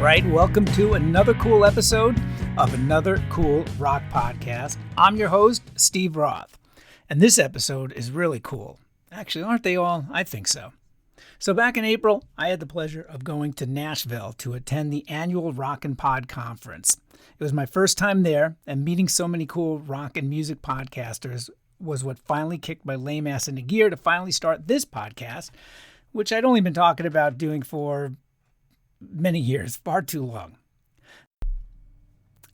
right, welcome to another cool episode of Another Cool Rock Podcast. I'm your host, Steve Roth, and this episode is really cool. Actually, aren't they all? I think so. So back in April, I had the pleasure of going to Nashville to attend the annual Rock and Pod Conference. It was my first time there, and meeting so many cool rock and music podcasters was what finally kicked my lame ass into gear to finally start this podcast, which I'd only been talking about doing for many years, far too long.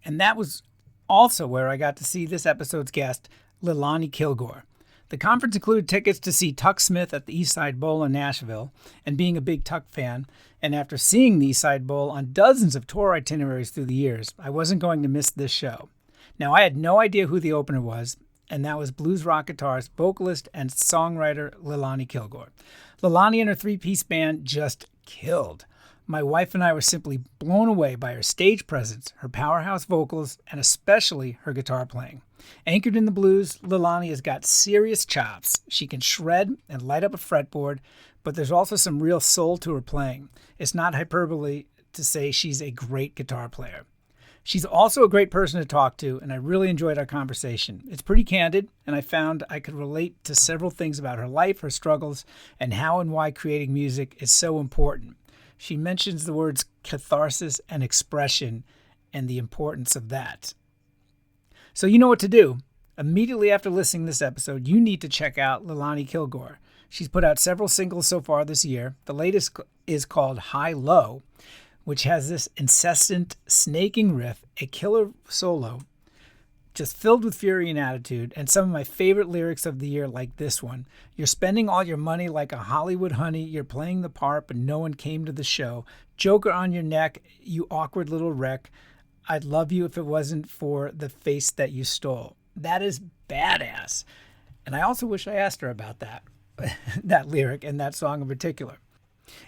And that was also where I got to see this episode's guest, Leilani Kilgore. The conference included tickets to see Tuck Smith at the East Side Bowl in Nashville, and being a big Tuck fan, and after seeing the East Side Bowl on dozens of tour itineraries through the years, I wasn't going to miss this show. Now, I had no idea who the opener was, and that was blues rock guitarist, vocalist, and songwriter Leilani Kilgore. Leilani and her three-piece band just killed. My wife and I were simply blown away by her stage presence, her powerhouse vocals, and especially her guitar playing. Anchored in the blues, Leilani has got serious chops. She can shred and light up a fretboard, but there's also some real soul to her playing. It's not hyperbole to say she's a great guitar player. She's also a great person to talk to, and I really enjoyed our conversation. It's pretty candid, and I found I could relate to several things about her life, her struggles, and how and why creating music is so important. She mentions the words catharsis and expression and the importance of that. So you know what to do. Immediately after listening to this episode, you need to check out Leilani Kilgore. She's put out several singles so far this year. The latest is called High Low, which has this incessant snaking riff, a killer solo, just filled with fury and attitude, and some of my favorite lyrics of the year like this one. You're spending all your money like a Hollywood honey. You're playing the part, but no one came to the show. Joker on your neck, you awkward little wreck. I'd love you if it wasn't for the face that you stole. That is badass. And I also wish I asked her about that, that lyric and that song in particular.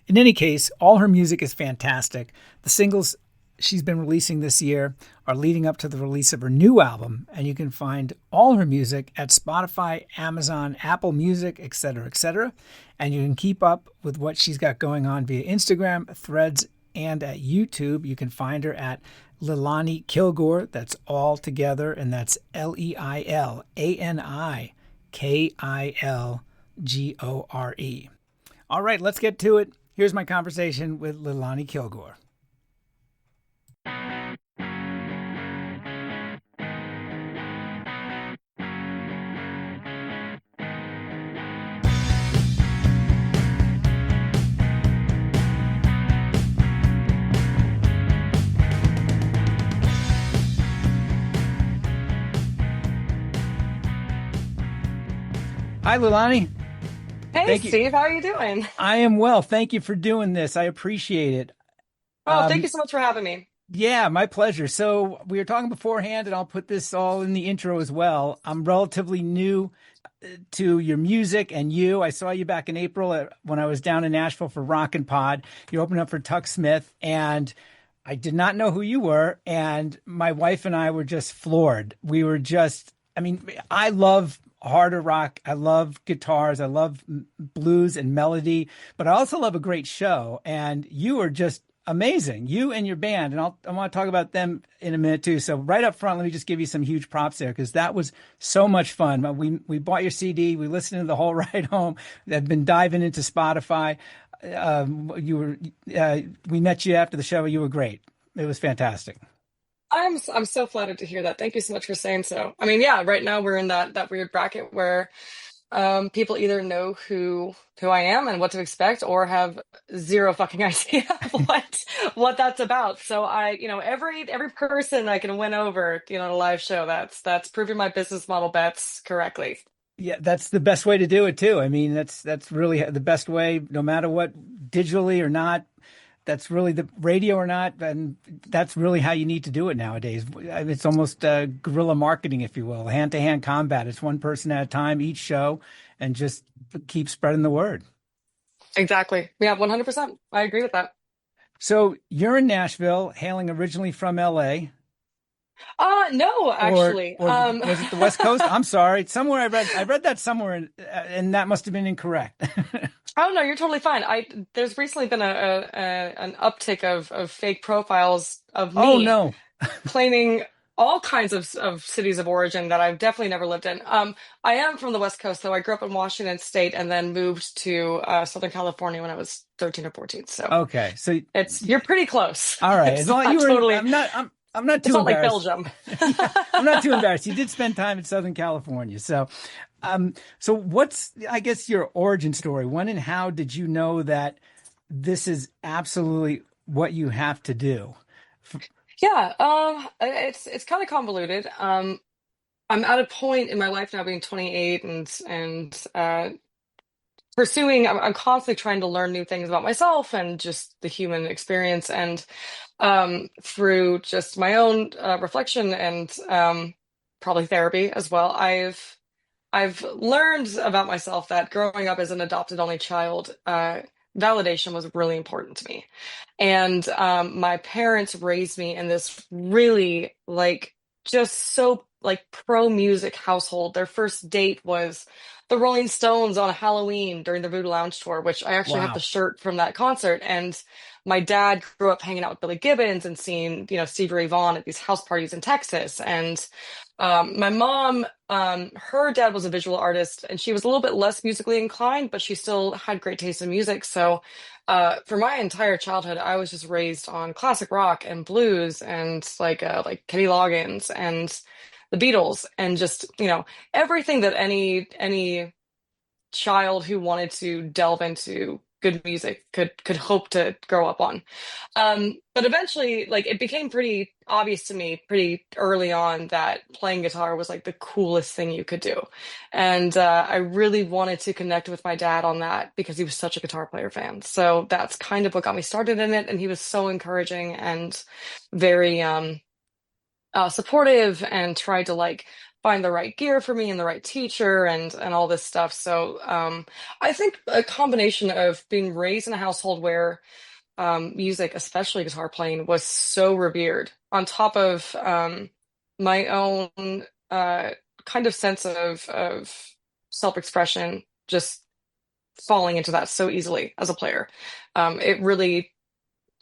In any case, all her music is fantastic. The singles she's been releasing this year are leading up to the release of her new album, and you can find all her music at Spotify, Amazon, Apple Music, etc., etc. And you can keep up with what she's got going on via Instagram, Threads, and at YouTube. You can find her at Leilani Kilgore. That's all together, and that's LeilaniKilgore. All right, let's get to it. Here's my conversation with Leilani Kilgore. Hi, Leilani. Hey, Steve. How are you doing? I am well. Thank you for doing this. I appreciate it. Thank you so much for having me. Yeah, my pleasure. So we were talking beforehand, and I'll put this all in the intro as well. I'm relatively new to your music and you. I saw you back in April when I was down in Nashville for Rock and Pod. You opened up for Tuck Smith, and I did not know who you were. And my wife and I were just floored. We were just, I love harder rock. I love guitars. I love blues and melody, but I also love a great show. And you are just amazing. You and your band. And I want to talk about them in a minute too. So right up front, let me just give you some huge props there, because that was so much fun. We bought your CD. We listened to the whole ride home. I've been diving into Spotify. We met you after the show. You were great. It was fantastic. I'm so flattered to hear that. Thank you so much for saying so. Yeah, right now we're in that weird bracket where people either know who I am and what to expect, or have zero fucking idea what that's about. So every person I can win over, in a live show, that's proving my business model bets correctly. Yeah, that's the best way to do it too. That's really the best way, no matter what, digitally or not. That's really the radio or not, and that's really how you need to do it nowadays. It's almost guerrilla marketing, if you will, hand-to-hand combat. It's one person at a time, each show, and just keep spreading the word. Exactly. Yeah, 100%. I agree with that. So you're in Nashville, hailing originally from LA. No, actually. Or was it the West Coast? I'm sorry. Somewhere I read that somewhere, and that must have been incorrect. Oh no, you're totally fine. There's recently been an uptick of fake profiles of Oh me no. claiming all kinds of cities of origin that I've definitely never lived in. I am from the West Coast, though. I grew up in Washington State and then moved to Southern California when I was 13 or 14. So Okay. So you're pretty close. all right. As It's long as you not were in, totally. I'm not It's too not like embarrassed. Belgium. Yeah, I'm not too embarrassed. You did spend time in Southern California. So what's, I guess, your origin story? When and how did you know that this is absolutely what you have to do? Yeah, it's kind of convoluted. I'm at a point in my life now, being 28 and pursuing. I'm constantly trying to learn new things about myself and just the human experience, and through just my own reflection and probably therapy as well. I've learned about myself that growing up as an adopted only child, validation was really important to me. And my parents raised me in this really like just so like pro music household. Their first date was the Rolling Stones on Halloween during the Voodoo Lounge tour, which I actually have the Wow. shirt from that concert. And my dad grew up hanging out with Billy Gibbons and seeing, Stevie Ray Vaughan at these house parties in Texas. And my mom, her dad was a visual artist and she was a little bit less musically inclined, but she still had great taste in music. So, for my entire childhood, I was just raised on classic rock and blues and like Kenny Loggins and the Beatles and just, everything that any child who wanted to delve into good music could hope to grow up on. But eventually, like it became pretty obvious to me pretty early on that playing guitar was like the coolest thing you could do. And I really wanted to connect with my dad on that because he was such a guitar player fan. So that's kind of what got me started in it. And he was so encouraging and very supportive and tried to like find the right gear for me and the right teacher and all this stuff. So I think a combination of being raised in a household where music, especially guitar playing, was so revered, on top of my own kind of sense of self-expression, just falling into that so easily as a player. It really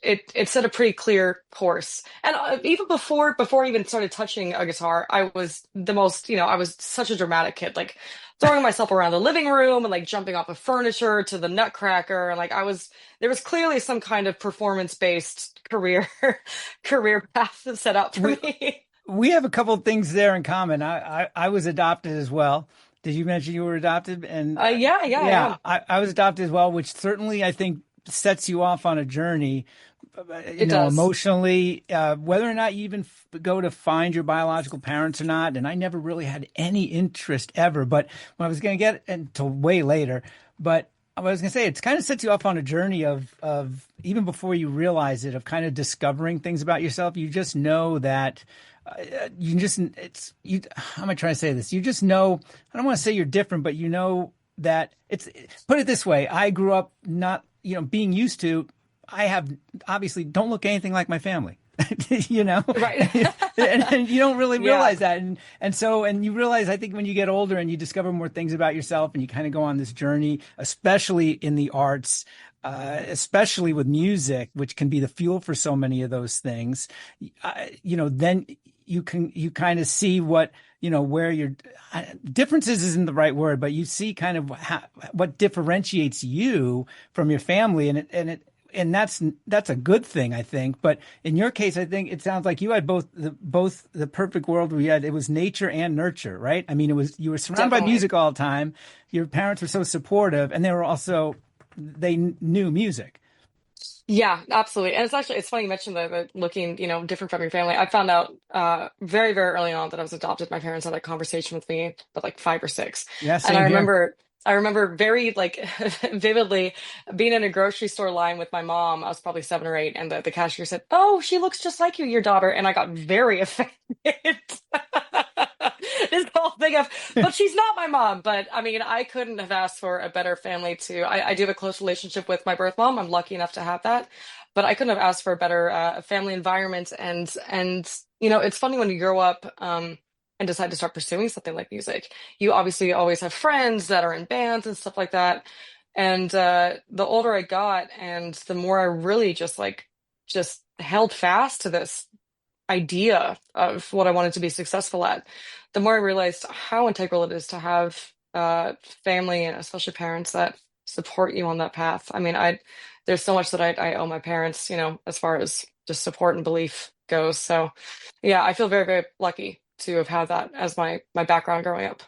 it set a pretty clear course. And even before I even started touching a guitar, I was the most, I was such a dramatic kid, like throwing myself around the living room and like jumping off of furniture to the Nutcracker. And like there was clearly some kind of performance-based career path set up for We me. we have a couple of things there in common. I was adopted as well. Did you mention you were adopted? And Yeah, yeah, I yeah, am. I was adopted as well, which certainly I think sets you off on a journey, It does. emotionally, whether or not you even go to find your biological parents or not. And I never really had any interest ever, but when I was going to get until way later, but I was going to say, it's kind of sets you off on a journey of even before you realize it, of kind of discovering things about yourself. You just know that how am I trying to say this? You just know, I don't want to say you're different, but you know that put it this way. I grew up not, being used to, I have obviously don't look anything like my family, you know, Right. and you don't really Yeah. realize that. And you realize, I think when you get older and you discover more things about yourself and you kind of go on this journey, especially in the arts, especially with music, which can be the fuel for so many of those things, then you kind of see what, where your differences isn't the right word, but you see kind of what differentiates you from your family. And that's a good thing, I think. But in your case, I think it sounds like you had both the perfect world where it was nature and nurture, right? I mean, you were surrounded by Definitely. music all the time. Your parents were so supportive, and they knew music. Yeah, absolutely. And it's funny you mentioned the looking, different from your family. I found out very, very early on that I was adopted. My parents had a conversation with me at like 5 or 6. Yeah, And I same here. remember I remember very like vividly being in a grocery store line with my mom. I was probably 7 or 8, and the cashier said, "Oh, she looks just like you, your daughter." And I got very offended. this whole thing of, but she's not my mom. But I mean, I couldn't have asked for a better family to, I do have a close relationship with my birth mom. I'm lucky enough to have that, but I couldn't have asked for a better family environment. And it's funny when you grow up, and decide to start pursuing something like music. You obviously always have friends that are in bands and stuff like that. And the older I got, and the more I really just held fast to this idea of what I wanted to be successful at, the more I realized how integral it is to have family and especially parents that support you on that path. I mean, there's so much that I owe my parents, as far as just support and belief goes. So, yeah, I feel very, very lucky to have had that as my background growing up.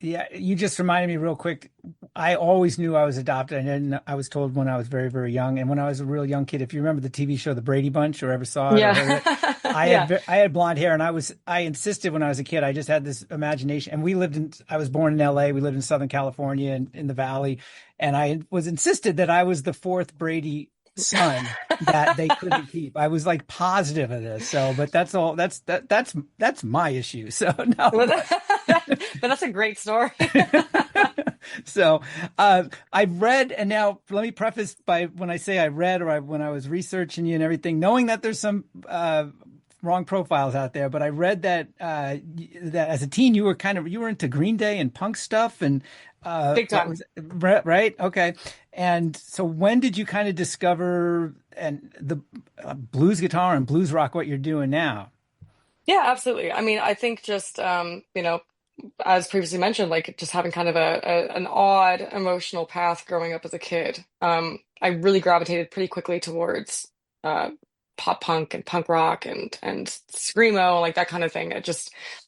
Yeah, you just reminded me real quick. I always knew I was adopted, and then I was told when I was very, very young. And when I was a real young kid, if you remember the TV show The Brady Bunch, or ever saw it or heard it, Yeah. I Yeah. had I had blonde hair, and I insisted when I was a kid. I just had this imagination, and I was born in L.A. We lived in Southern California and in the Valley, and I was insisted that I was the fourth Brady son that they couldn't keep. I was like positive of this. So, but that's all. That's my issue. So no. But that's a great story. So I've read, and now let me preface by when I say I read when I was researching you and everything, knowing that there's some wrong profiles out there, but I read that that as a teen you were into Green Day and punk stuff and Big time. right? Okay. And so when did you kind of discover and the blues guitar and blues rock what you're doing now? Yeah, absolutely. I mean, I think just as previously mentioned, like just having kind of an odd emotional path growing up as a kid. I really gravitated pretty quickly towards pop punk and punk rock and screamo, like that kind of thing.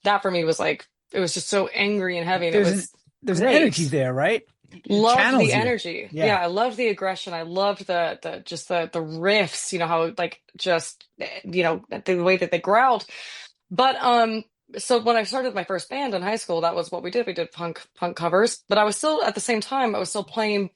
That for me was like it was just so angry and heavy, and it There's an was there's an energy great. there, right? It Loved channels the you. energy. Yeah. Yeah, I loved the aggression. I loved the riffs, how like just the way that they growled. But so when I started my first band in high school, that was what we did. We did punk covers, but I was still at the same time I was still playing,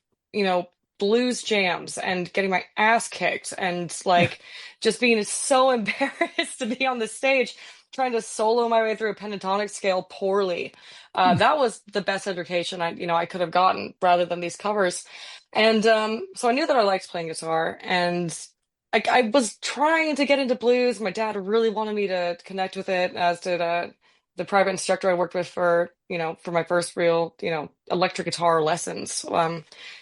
blues jams and getting my ass kicked and like just being so embarrassed to be on the stage trying to solo my way through a pentatonic scale poorly. That was the best education I could have gotten rather than these covers. And so I knew that I liked playing guitar, and I was trying to get into blues. My dad really wanted me to connect with it, as did the private instructor I worked with for my first real, electric guitar lessons.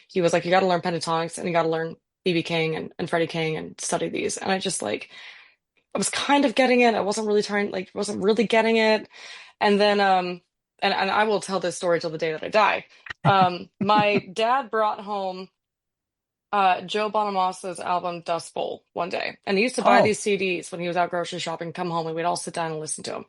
He was like, you got to learn pentatonics and you got to learn BB King and Freddie King and study these. And I just like, I was kind of getting it. I wasn't really wasn't really getting it. And then, and I will tell this story till the day that I die. My dad brought home Joe Bonamosa's album Dust Bowl one day. And he used to buy Oh, these CDs when he was out grocery shopping, come home, and we'd all sit down and listen to them.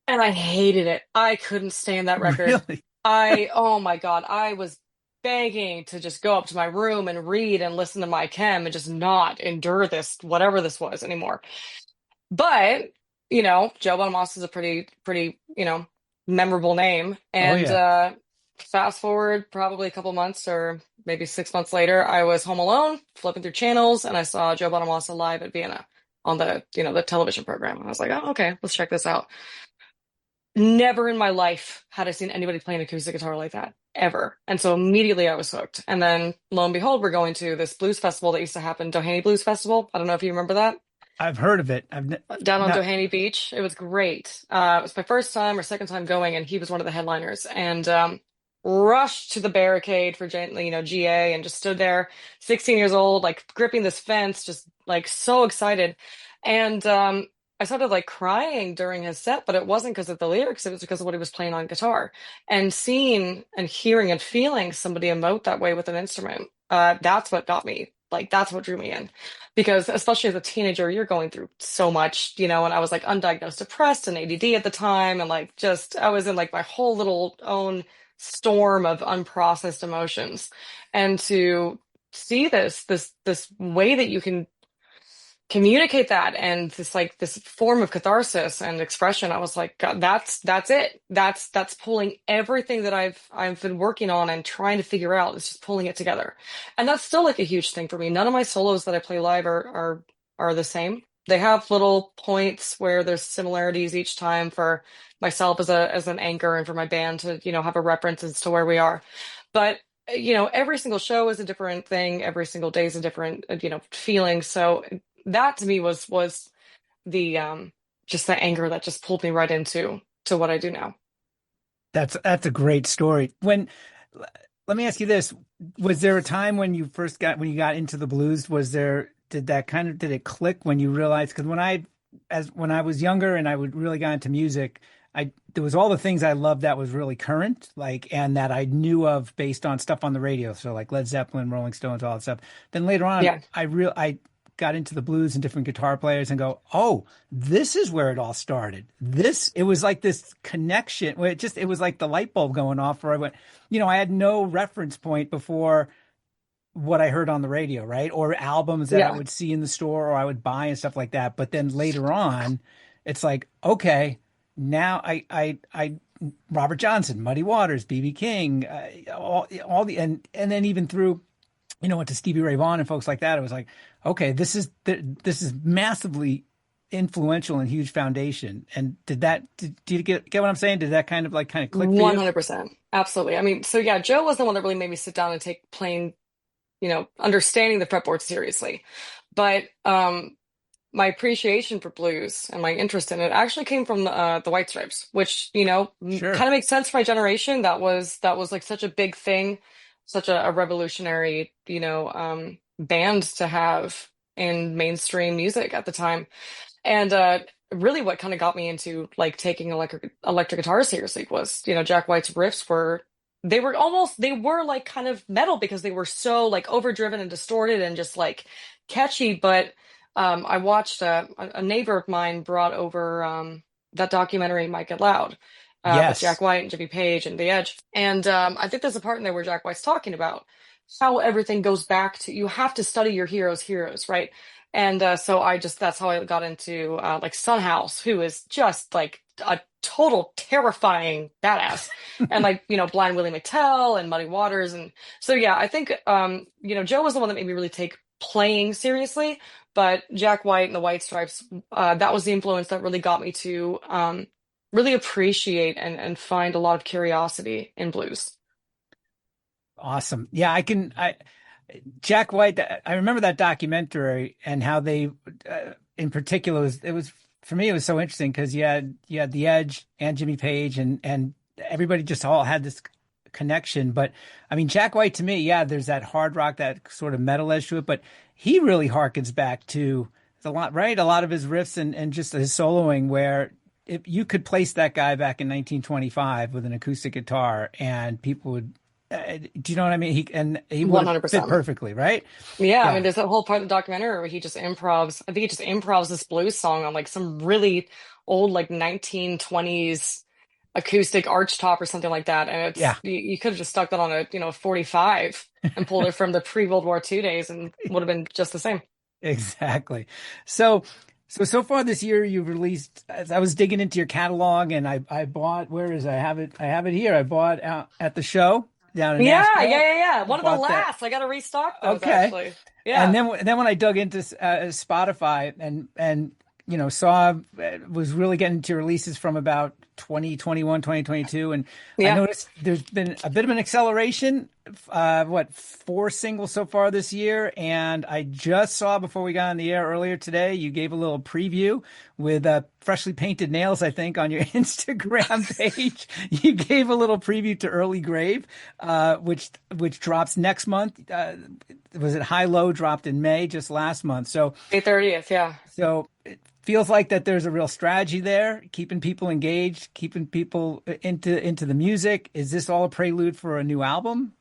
And I hated it. I couldn't stand that record. really? Oh my God, I was begging to just go up to my room and read and listen to my chem and just not endure this, whatever this was anymore. But, Joe Bonamassa is a pretty, memorable name. Oh And yeah. fast forward probably a couple months or maybe 6 months later, I was home alone, flipping through channels, and I saw Joe Bonamassa live at Vienna on the television program. And I was like, oh, okay, let's check this out. Never in my life had I seen anybody play an acoustic guitar like that, ever. And so immediately I was hooked. And then lo and behold, we're going to this blues festival that used to happen, Doheny Blues Festival. I don't know if you remember that. I've heard of it. Down on Not Doheny Beach. It was great. It was my first time or second time going, and he was one of the headliners. And rushed to the barricade for GA, and just stood there, 16 years old, like gripping this fence, just like so excited. And I started like crying during his set, but it wasn't because of the lyrics, it was because of what he was playing on guitar. And seeing and hearing and feeling somebody emote that way with an instrument, that's what got me. Like that's what drew me in. Because especially as a teenager, you're going through so much, and I was like undiagnosed depressed and ADD at the time, and like just I was in like my whole little own storm of unprocessed emotions. And to see this way that you can communicate that, and this form of catharsis and expression, I was like, God, that's it. That's pulling everything that I've been working on and trying to figure out. It's just pulling it together. And that's still like a huge thing for me. None of my solos that I play live are the same. they have little points where there's similarities each time for myself as an anchor and for my band to, have a reference as to where we are. But, every single show is a different thing. Every single day is a different, feeling. So that to me was the, just the anger that just pulled me right into to what I do now. That's a great story. Let me ask you this. Was there a time when when you got into the blues, did it click when you realized? Because when I was younger and I would really got into music, there was all the things I loved that was really current, like, and that I knew of based on stuff on the radio. So like Led Zeppelin, Rolling Stones, all that stuff. Then later on, Yeah. I got into the blues and different guitar players and go, oh, this is where it all started. It was like this connection where it was like the light bulb going off where I went, I had no reference point before what I heard on the radio, right? Or albums that I Yeah. would see in the store or I would buy and stuff like that. But then later on, it's like, okay, now I Robert Johnson, Muddy Waters, B.B. King, all the, and then even through, went to Stevie Ray Vaughan and folks like that. It was like, okay, this is massively influential and huge foundation. And did you get what I'm saying? Did that kind of click for you? 100%. Absolutely. I mean, so yeah, Joe was the one that really made me sit down and take playing, understanding the fretboard seriously. But my appreciation for blues and my interest in it actually came from the White Stripes, which, Sure. kind of makes sense for my generation. That was like such a big thing, such a revolutionary, band to have in mainstream music at the time. And really what kind of got me into like taking electric guitar seriously was, Jack White's riffs they were like kind of metal because they were so like overdriven and distorted and just like catchy. But I watched a neighbor of mine brought over that documentary Might Get Loud with Yes. Jack White and Jimmy Page and The Edge. And I think there's a part in there where Jack White's talking about how everything goes back to you have to study your heroes, right? And so that's how I got into like Son House, who is just like a total terrifying badass, and like Blind Willie McTell and Muddy Waters, and so yeah, I think Joe was the one that made me really take playing seriously, but Jack White and the White Stripes, that was the influence that really got me to really appreciate and find a lot of curiosity in blues. Awesome. Yeah, Jack White, I remember that documentary and how they, in particular, for me, it was so interesting because you had The Edge and Jimmy Page and everybody just all had this connection. But I mean, Jack White to me, yeah, there's that hard rock, that sort of metal edge to it, but he really harkens back to a lot, right? A lot of his riffs and just his soloing where if you could place that guy back in 1925 with an acoustic guitar and people would, do you know what I mean? He would have fit 100%. perfectly, right? Yeah, I Yeah. mean, there's that whole part of the documentary where he just improvs. I think he just improvs this blues song on like some really old, like 1920s acoustic arch top or something like that. And Yeah, you could have just stuck that on a, 45 and pulled it from the pre-World War II days and would have been just the same. exactly. So far this year you've released, as I was digging into your catalog and I bought, where is it? I have it here. I bought out at the show down in Yeah, yeah, Nashville. yeah, yeah. I One of the bought that. last. I got to restock those Okay. actually. And Yeah. then when I dug into Spotify and saw was really getting into releases from about 2021, 2022, and I Yeah. noticed there's been a bit of an acceleration. Four singles so far this year, and I just saw before we got on the air earlier today, you gave a little preview with freshly painted nails, I think, on your Instagram page. You gave a little preview to Early Grave, which drops next month. Was it High Low dropped in May, just last month? So May 30th. Yeah. it feels like that there's a real strategy there, keeping people engaged, keeping people into the music. Is this all a prelude for a new album?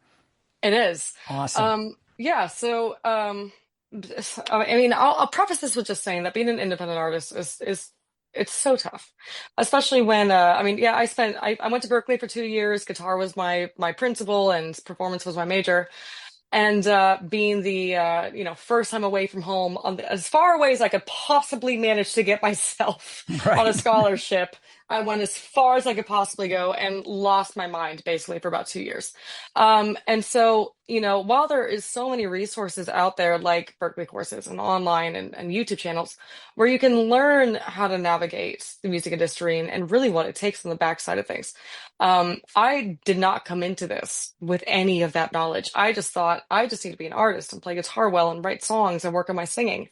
It is. Awesome. Yeah, so I mean, I'll preface this with just saying that being an independent artist is it's so tough, especially when I mean, yeah, I went to Berkeley for 2 years. Guitar was my principal, and performance was my major. And being the first time away from home, as far away as I could possibly manage to get myself on a Right. scholarship, I went as far as I could possibly go and lost my mind basically for about 2 years. And so, while there is so many resources out there like Berkeley courses and online and YouTube channels where you can learn how to navigate the music industry and really what it takes on the backside of things. I did not come into this with any of that knowledge. I just thought I just need to be an artist and play guitar well and write songs and work on my singing.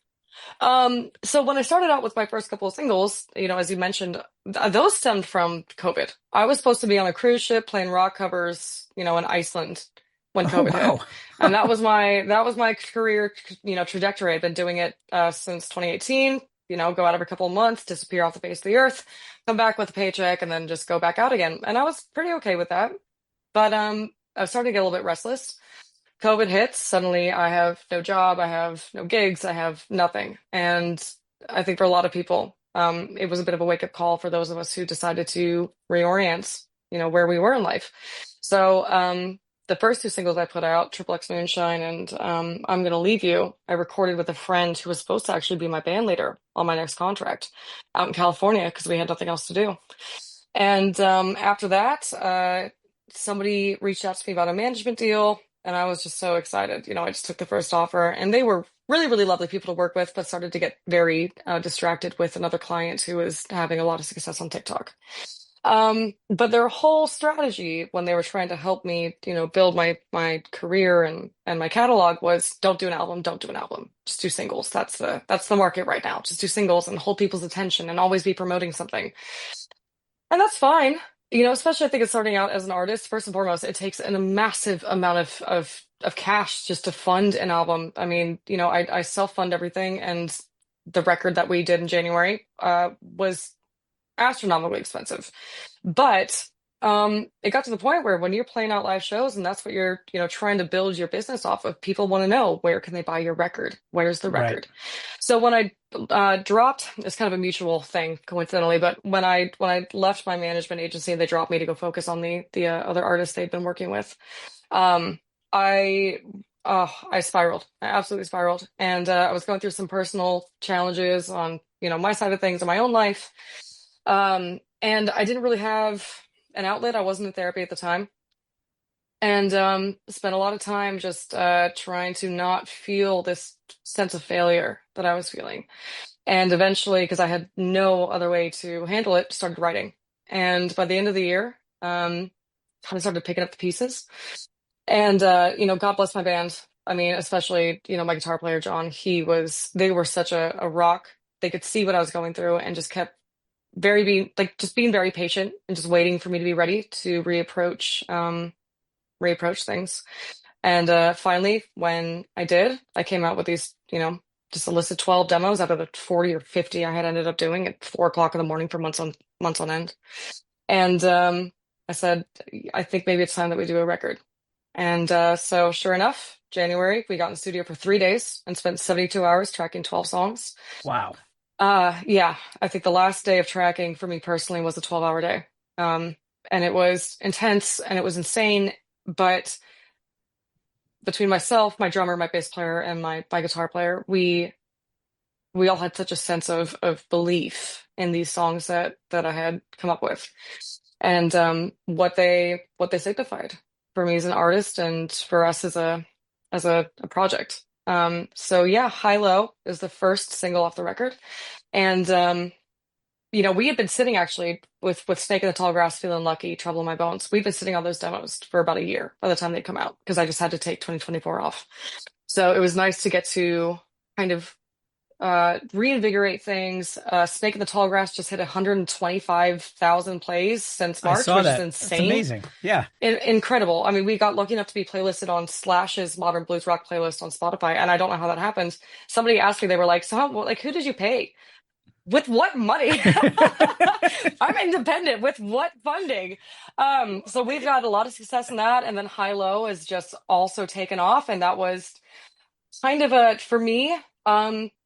So when I started out with my first couple of singles, as you mentioned, those stemmed from COVID. I was supposed to be on a cruise ship playing rock covers, in Iceland when Oh, COVID hit. wow. And that was my career, trajectory. I've been doing it since 2018, go out every couple of months, disappear off the face of the earth, come back with a paycheck, and then just go back out again. And I was pretty okay with that. But I was starting to get a little bit restless. COVID hits, suddenly I have no job, I have no gigs, I have nothing. And I think for a lot of people, it was a bit of a wake-up call for those of us who decided to reorient, where we were in life. So the first two singles I put out, Triple X Moonshine and I'm Gonna Leave You, I recorded with a friend who was supposed to actually be my band leader on my next contract out in California because we had nothing else to do. And after that, somebody reached out to me about a management deal. And I was just so excited. I just took the first offer, and they were really, really lovely people to work with, but started to get very distracted with another client who was having a lot of success on TikTok. But their whole strategy when they were trying to help me, build my career and my catalog was don't do an album, don't do an album. Just do singles. That's the market right now. Just do singles and hold people's attention and always be promoting something. And that's fine. Especially I think it's starting out as an artist. First and foremost, it takes a massive amount of cash just to fund an album. I mean, I self-fund everything, and the record that we did in January was astronomically expensive. But it got to the point where when you're playing out live shows and that's what you're, trying to build your business off of, people want to know, where can they buy your record? Where's the Right. record? So when I dropped, it's kind of a mutual thing, coincidentally, but when I left my management agency and they dropped me to go focus on the other artists they'd been working with, um, I I spiraled. I absolutely spiraled, and I was going through some personal challenges on my side of things in my own life, and I didn't really have an outlet. I wasn't in therapy at the time, and spent a lot of time just trying to not feel this sense of failure that I was feeling. And eventually, because I had no other way to handle it, started writing. And by the end of the year, kind of started picking up the pieces. And God bless my band. I mean, especially my guitar player John. They were such a rock. They could see what I was going through and just kept being very patient and just waiting for me to be ready to reapproach things. And finally, when I did, I came out with these, just a list of 12 demos out of the 40 or 50 I had ended up doing at 4 o'clock in the morning for months on end. And I said, I think maybe it's time that we do a record. And so sure enough, January, we got in the studio for 3 days and spent 72 hours tracking 12 songs. Wow. Yeah, I think the last day of tracking for me personally was a 12-hour day. And it was intense and it was insane, but between myself, my drummer, my bass player, and my guitar player, we all had such a sense of belief in these songs that I had come up with, and what they signified for me as an artist and for us as a project. So yeah, High Low is the first single off the record, and we had been sitting actually with Snake in the Tall Grass, Feeling Lucky, Trouble in My Bones. We've been sitting on those demos for about a year by the time they'd come out because I just had to take 2024 off. So it was nice to get to kind of reinvigorate things. Snake in the Tall Grass just hit 125,000 plays since I March, saw which is that. It's insane. amazing. Yeah. Incredible. I mean, we got lucky enough to be playlisted on Slash's Modern Blues Rock playlist on Spotify, and I don't know how that happened. Somebody asked me, they were like, "So, who did you pay? With what money?" I'm independent. With what funding? So we've got a lot of success in that, and then High Low is just also taken off, and that was kind of for me,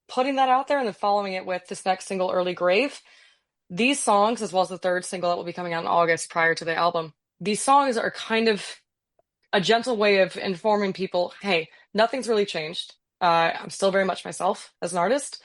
putting that out there and then following it with this next single, Early Grave. These songs, as well as the third single that will be coming out in August prior to the album, these songs are kind of a gentle way of informing people, hey, nothing's really changed. I'm still very much myself as an artist,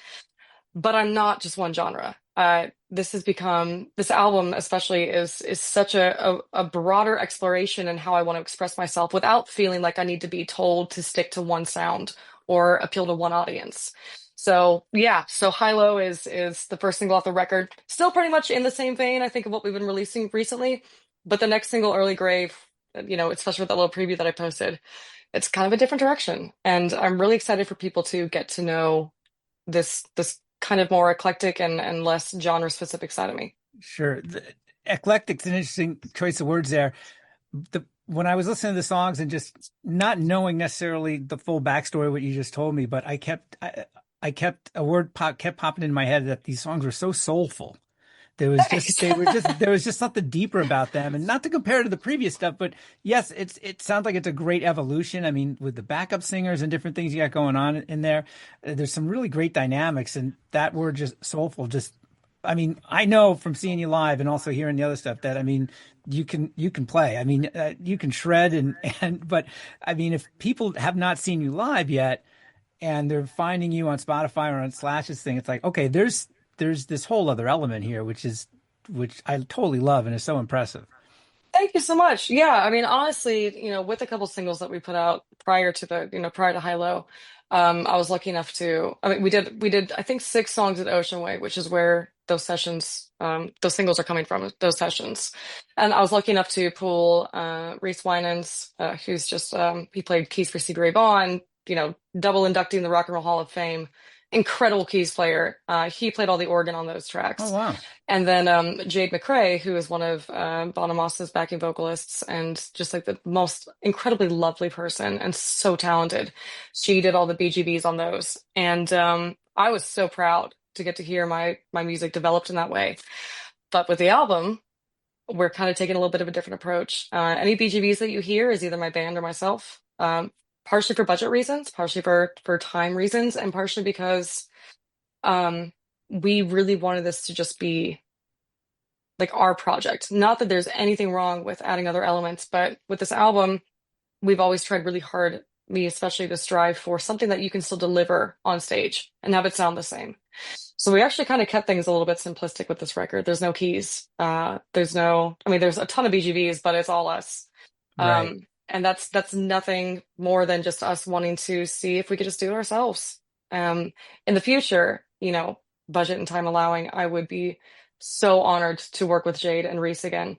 but I'm not just one genre. this has become this album especially is such a broader exploration in how I want to express myself without feeling like I need to be told to stick to one sound or appeal to one audience. So yeah, so High Low is the first single off the record. Still pretty much in the same vein, I think, of what we've been releasing recently. But the next single, Early Grave, especially with that little preview that I posted, it's kind of a different direction. And I'm really excited for people to get to know this kind of more eclectic and less genre specific side of me. Sure. Eclectic's an interesting choice of words there. When I was listening to the songs and just not knowing necessarily the full backstory of what you just told me, but I kept a word kept popping in my head that these songs were so soulful. Thanks. There was just something deeper about them, and not to compare to the previous stuff, but yes, it sounds like it's a great evolution. I mean, with the backup singers and different things you got going on in there, there's some really great dynamics, and that word just soulful just. I mean, I know from seeing you live and also hearing the other stuff that, I mean, you can play. I mean, you can shred but I mean, if people have not seen you live yet and they're finding you on Spotify or on Slash's thing, it's like, okay, there's this whole other element here, which I totally love and is so impressive. Thank you so much. Yeah, I mean, honestly, with a couple singles that we put out prior to High Low, I was lucky enough to, I mean, we did, I think 6 songs at Ocean Way, which is where those singles are coming from, those sessions. And I was lucky enough to pull, Reese Winans, who's just, he played keys for Stevie Ray Vaughan, double inductee in the Rock and Roll Hall of Fame, incredible keys player. He played all the organ on those Oh, tracks. wow. And then Jade McRae, who is one of Bonamassa backing vocalists and just like the most incredibly lovely person and so talented. She did all the BGVs on those. And I was so proud to get to hear my music developed in that way. But with the album, we're kind of taking a little bit of a different approach. Any BGVs that you hear is either my band or myself, partially for budget reasons, partially for time reasons, and partially because um, we really wanted this to just be like our project. Not that there's anything wrong with adding other elements, but with this album, we've always tried really hard, me especially, to strive for something that you can still deliver on stage and have it sound the same. So we actually kind of kept things a little bit simplistic with this record. There's no keys. I mean, there's a ton of BGVs, but it's all us. Right. And that's nothing more than just us wanting to see if we could just do it ourselves. In the future, budget and time allowing, I would be so honored to work with Jade and Reese again.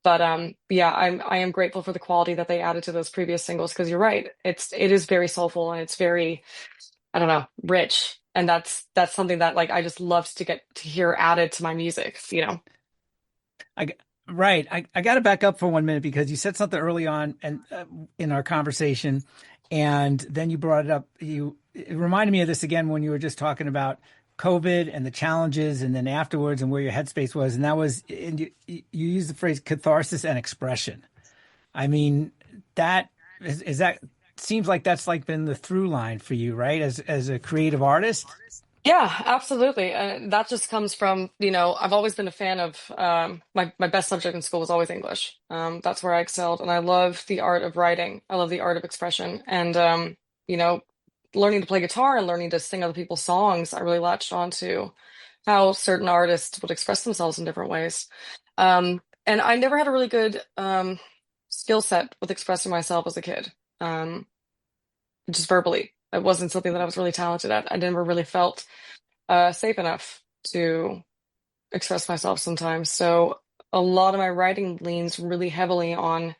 But yeah, I am grateful for the quality that they added to those previous singles because you're right. It is very soulful and it's very, I don't know, rich. And that's something that like I just loved to get to hear added to my music. I, right. I got to back up for 1 minute because you said something early on and in our conversation, and then you brought it up. It reminded me of this again when you were just talking about COVID and the challenges, and then afterwards and where your headspace was, and that was, and you used the phrase catharsis and expression. I mean, that is that seems like that's like been the through line for you, right? As a creative artist. Yeah, absolutely. That just comes from, I've always been a fan of my best subject in school was always English. That's where I excelled, and I love the art of writing. I love the art of expression, and you know, learning to play guitar and learning to sing other people's songs, I really latched on to how certain artists would express themselves in different ways. And I never had a really good skill set with expressing myself as a kid, just verbally. It wasn't something that I was really talented at. I never really felt safe enough to express myself sometimes. So a lot of my writing leans really heavily on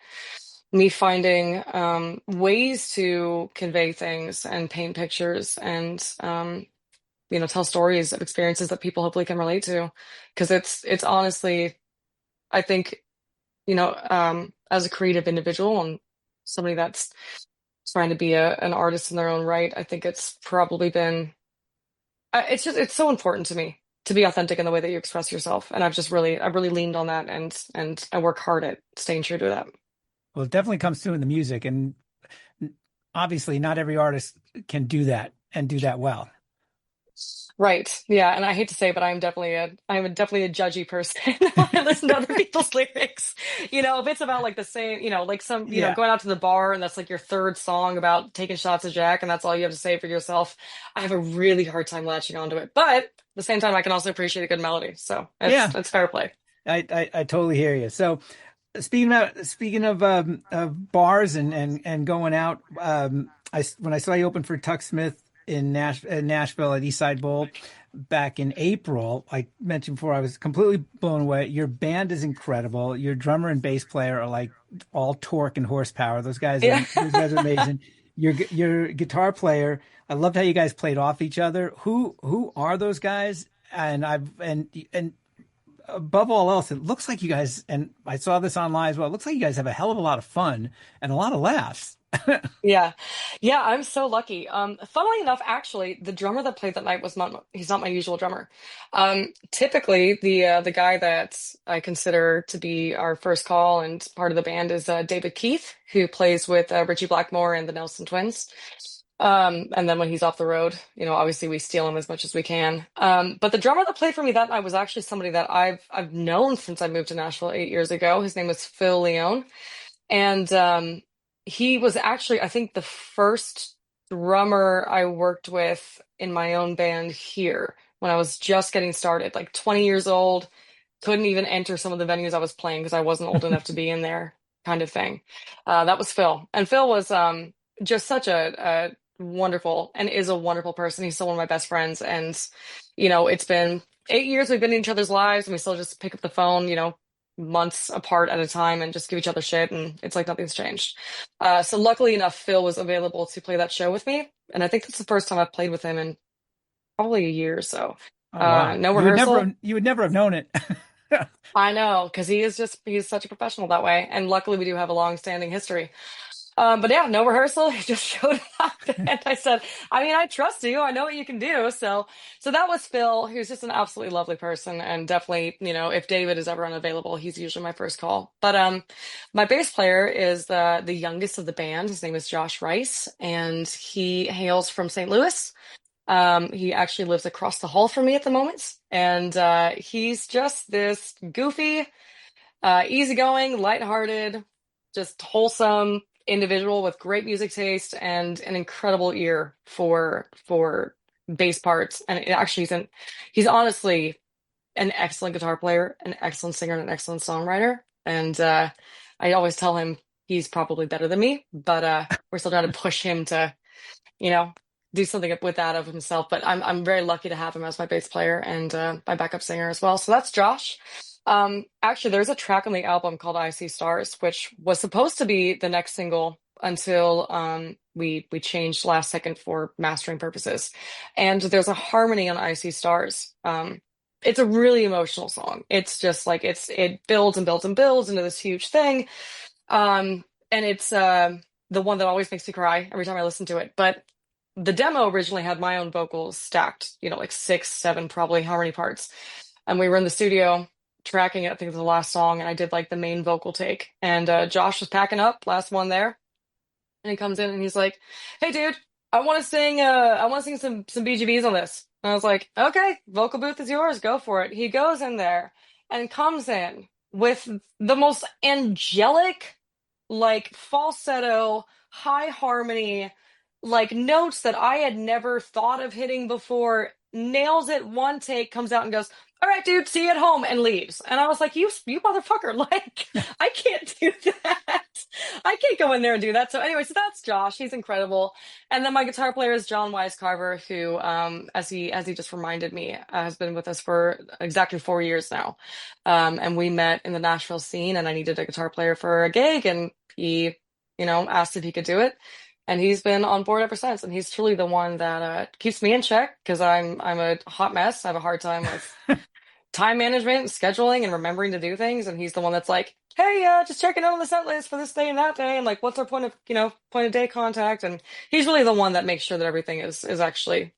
me finding ways to convey things and paint pictures and tell stories of experiences that people hopefully can relate to. Because it's honestly, I think, as a creative individual and somebody that's trying to be an artist in their own right, I think it's probably been, it's so important to me to be authentic in the way that you express yourself. And I've really leaned on that and I work hard at staying true to that. Well, it definitely comes through in the music, and obviously not every artist can do that and do that well. Right. Yeah. And I hate to say, but I'm definitely a judgy person when I listen to other people's lyrics. If it's about like the same, like some, Yeah. going out to the bar and that's like your third song about taking shots of Jack and that's all you have to say for yourself, I have a really hard time latching onto it. But at the same time, I can also appreciate a good melody. So Yeah. it's fair play. I totally hear you. So speaking of bars and going out, when I saw you open for Tuck Smith in Nashville at Eastside Bowl back in April, I mentioned before, I was completely blown away. Your band is incredible. Your drummer and bass player are like all torque and horsepower. Yeah. Those guys are amazing. Your guitar player, I loved how you guys played off each other. Who are those guys? And above all else, it looks like you guys, and I saw this online as well, it looks like you guys have a hell of a lot of fun and a lot of laughs. Yeah. Yeah, I'm so lucky. Funnily enough, actually, the drummer that played that night he's not my usual drummer. Typically the guy that I consider to be our first call and part of the band is David Keith, who plays with Richie Blackmore and the Nelson Twins. And then when he's off the road, obviously we steal him as much as we can. But the drummer that played for me that night was actually somebody that I've known since I moved to Nashville 8 years ago. His name was Phil Leone. And he was actually, I think, the first drummer I worked with in my own band here when I was just getting started, like 20 years old, couldn't even enter some of the venues I was playing because I wasn't old enough to be in there, kind of thing. That was Phil. And Phil was just such a wonderful and is a wonderful person. He's still one of my best friends. And, it's been 8 years we've been in each other's lives and we still just pick up the phone, months apart at a time and just give each other shit and it's like nothing's changed. So luckily enough, Phil was available to play that show with me. And I think that's the first time I've played with him in probably a year or so. Oh wow. No rehearsal. You would never have known it. I know, because he's such a professional that way. And luckily we do have a long-standing history. But yeah, no rehearsal. He just showed up and I said, I trust you. I know what you can do. So that was Phil, who's just an absolutely lovely person. And definitely, if David is ever unavailable, he's usually my first call. But my bass player is the youngest of the band. His name is Josh Rice, and he hails from St. Louis. He actually lives across the hall from me at the moment. And he's just this goofy, easygoing, lighthearted, just wholesome individual with great music taste and an incredible ear for bass parts. And he's honestly an excellent guitar player, an excellent singer, and an excellent songwriter. And I always tell him he's probably better than me, but we're still trying to push him to, you know, do something with that of himself. But I'm very lucky to have him as my bass player and my backup singer as well. So that's Josh. Actually, there's a track on the album called I See Stars, which was supposed to be the next single until we changed last second for mastering purposes. And there's a harmony on I See Stars. It's a really emotional song. It's just like it builds and builds and builds into this huge thing. And it's the one that always makes me cry every time I listen to it. But the demo originally had my own vocals stacked, like 6, 7 probably harmony parts. And we were in the studio tracking it. I think it was the last song, and I did like the main vocal take. And Josh was packing up, last one there, and he comes in and he's like, "Hey, dude, I want to sing some BGBs on this." And I was like, "Okay, vocal booth is yours. Go for it." He goes in there and comes in with the most angelic, like falsetto, high harmony, like notes that I had never thought of hitting before. Nails it one take, comes out and goes, "All right, dude, see you at home," and leaves. And I was like, you motherfucker, like, I can't do that. I can't go in there and do that. So anyway, so that's Josh. He's incredible. And then my guitar player is John Wise Carver, who, as he just reminded me, has been with us for exactly 4 years now. And we met in the Nashville scene, and I needed a guitar player for a gig, and he, asked if he could do it. And he's been on board ever since. And he's truly the one that keeps me in check because I'm a hot mess. I have a hard time with time management, scheduling, and remembering to do things. And he's the one that's like, "Hey, just checking out on the set list for this day and that day, and like, what's our point of day contact?" And he's really the one that makes sure that everything is actually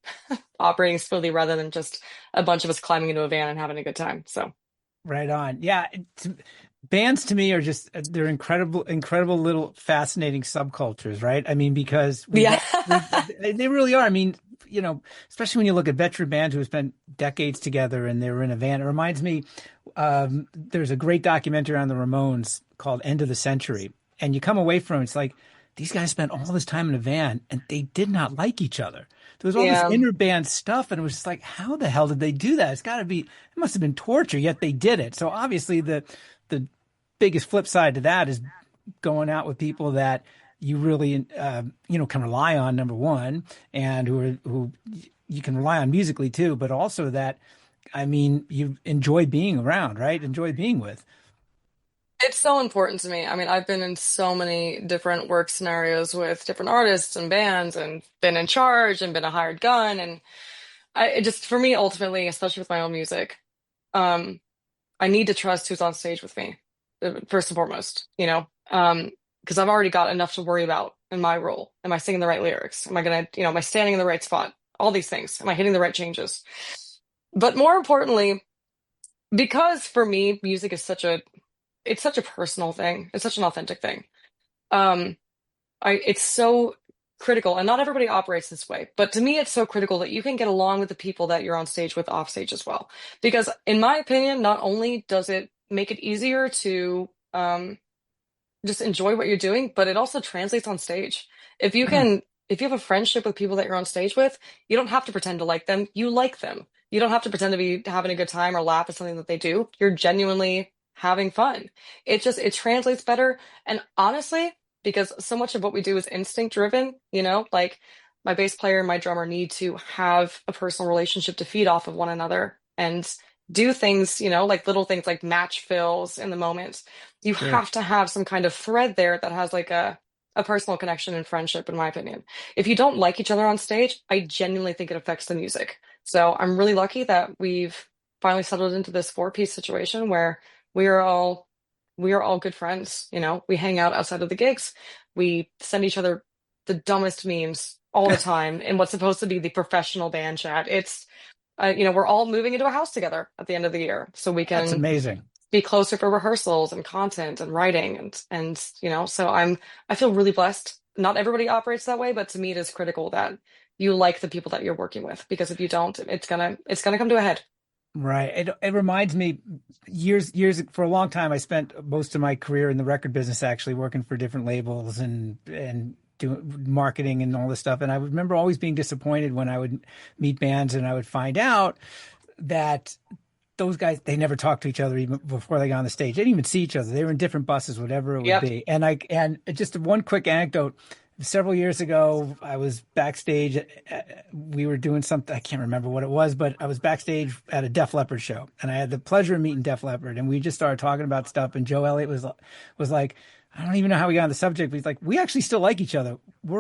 operating smoothly rather than just a bunch of us climbing into a van and having a good time. So Right on. Yeah. Bands to me are just, they're incredible little fascinating subcultures, right? I mean, because yeah. they really are. I mean, especially when you look at veteran bands who have spent decades together and they were in a van. It reminds me, there's a great documentary on the Ramones called End of the Century. And you come away from it, it's like, these guys spent all this time in a van and they did not like each other. There was all this inner band stuff, and it was just like, how the hell did they do that? It must have been torture, yet they did it. So obviously the biggest flip side to that is going out with people that you really, can rely on, number one, and who you can rely on musically too, but also that, you enjoy being around, right? Enjoy being with. It's so important to me. I mean, I've been in so many different work scenarios with different artists and bands and been in charge and been a hired gun. And it just, for me, ultimately, especially with my own music, um, I need to trust who's on stage with me, first and foremost, because I've already got enough to worry about in my role. Am I singing the right lyrics? Am I going to, am I standing in the right spot? All these things. Am I hitting the right changes? But more importantly, because for me, music is it's such a personal thing. It's such an authentic thing. Um, it's so critical, and not everybody operates this way, but to me, it's so critical that you can get along with the people that you're on stage with off stage as well. Because in my opinion, not only does it make it easier to just enjoy what you're doing, but it also translates on stage. If you can, if you have a friendship with people that you're on stage with, you don't have to pretend to like them. You like them. You don't have to pretend to be having a good time or laugh at something that they do. You're genuinely having fun. It translates better. And honestly, because so much of what we do is instinct driven, like my bass player and my drummer need to have a personal relationship to feed off of one another and do things, like little things like match fills in the moment. You Sure. have to have some kind of thread there that has like a personal connection and friendship, in my opinion. If you don't like each other on stage, I genuinely think it affects the music. So I'm really lucky that we've finally settled into this four-piece situation where we are all good friends. We hang out outside of the gigs. We send each other the dumbest memes all the time in what's supposed to be the professional band chat. It's, we're all moving into a house together at the end of the year, so we That's can amazing. be closer for rehearsals and content and writing and so I feel really blessed. Not everybody operates that way, but to me it is critical that you like the people that you're working with, because if you don't, it's gonna come to a head. Right. It reminds me, years for a long time, I spent most of my career in the record business, actually working for different labels and doing marketing and all this stuff. And I remember always being disappointed when I would meet bands and I would find out that those guys, they never talked to each other even before they got on the stage. They didn't even see each other. They were in different buses, whatever it would Yep. be. And just one quick anecdote. Several years ago, I was backstage. We were doing something. I can't remember what it was, but I was backstage at a Def Leppard show, and I had the pleasure of meeting Def Leppard. And we just started talking about stuff. And Joe Elliott was like, I don't even know how we got on the subject, but he's like, we actually still like each other. We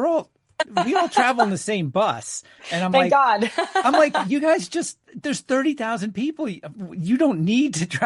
all travel in the same bus. And Thank God. I'm like, you guys there's 30,000 people. You don't need to